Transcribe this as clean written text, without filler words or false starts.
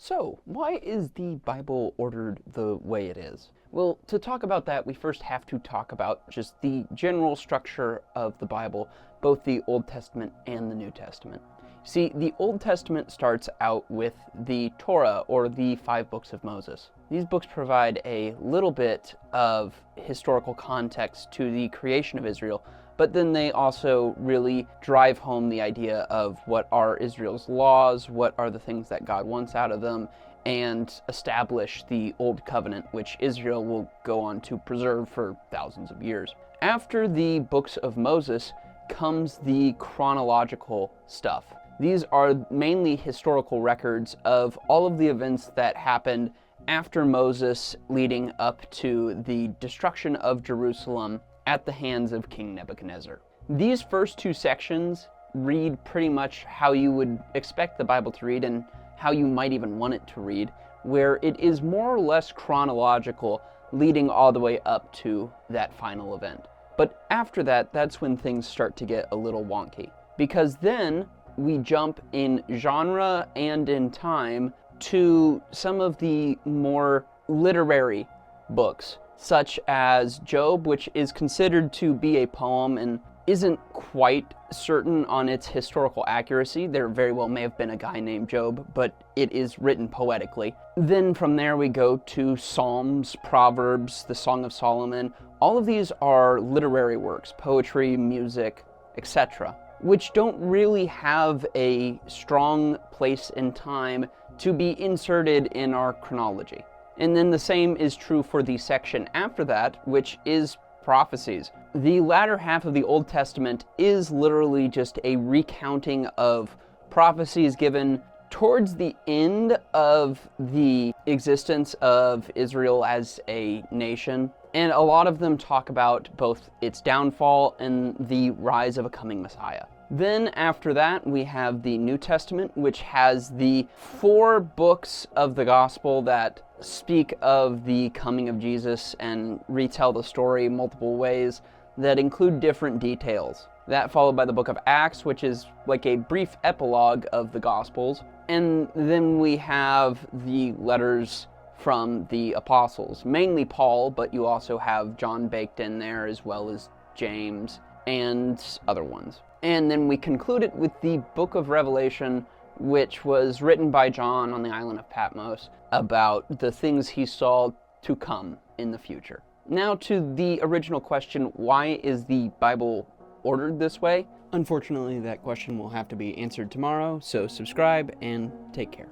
So, why is the Bible ordered the way it is? Well, to talk about that, we first have to talk about just the general structure of the Bible, both the Old Testament and the New Testament. See, the Old Testament starts out with the Torah, or the 5 books of Moses. These books provide a little bit of historical context to the creation of Israel, but then they also really drive home the idea of what are Israel's laws, what are the things that God wants out of them, and establish the Old Covenant, which Israel will go on to preserve for thousands of years. After the books of Moses comes the chronological stuff. These are mainly historical records of all of the events that happened after Moses, leading up to the destruction of Jerusalem at the hands of King Nebuchadnezzar. These first 2 sections read pretty much how you would expect the Bible to read and how you might even want it to read, where it is more or less chronological, leading all the way up to that final event. But after that, that's when things start to get a little wonky, because then we jump in genre and in time to some of the more literary books, such as Job, which is considered to be a poem and isn't quite certain on its historical accuracy. There very well may have been a guy named Job, but it is written poetically. Then from there we go to Psalms, Proverbs, the Song of Solomon. All of these are literary works, poetry, music, etc., which don't really have a strong place in time to be inserted in our chronology. And then the same is true for the section after that, which is prophecies. The latter half of the Old Testament is literally just a recounting of prophecies given towards the end of the existence of Israel as a nation. And a lot of them talk about both its downfall and the rise of a coming Messiah. Then after that, we have the New Testament, which has the 4 books of the gospel that speak of the coming of Jesus and retell the story multiple ways that include different details. That followed by the book of Acts, which is like a brief epilogue of the Gospels. And then we have the letters from the apostles, mainly Paul, but you also have John baked in there, as well as James and other ones. And then we conclude it with the book of Revelation, which was written by John on the island of Patmos about the things he saw to come in the future. Now to the original question, why is the Bible ordered this way? Unfortunately, that question will have to be answered tomorrow, so subscribe and take care.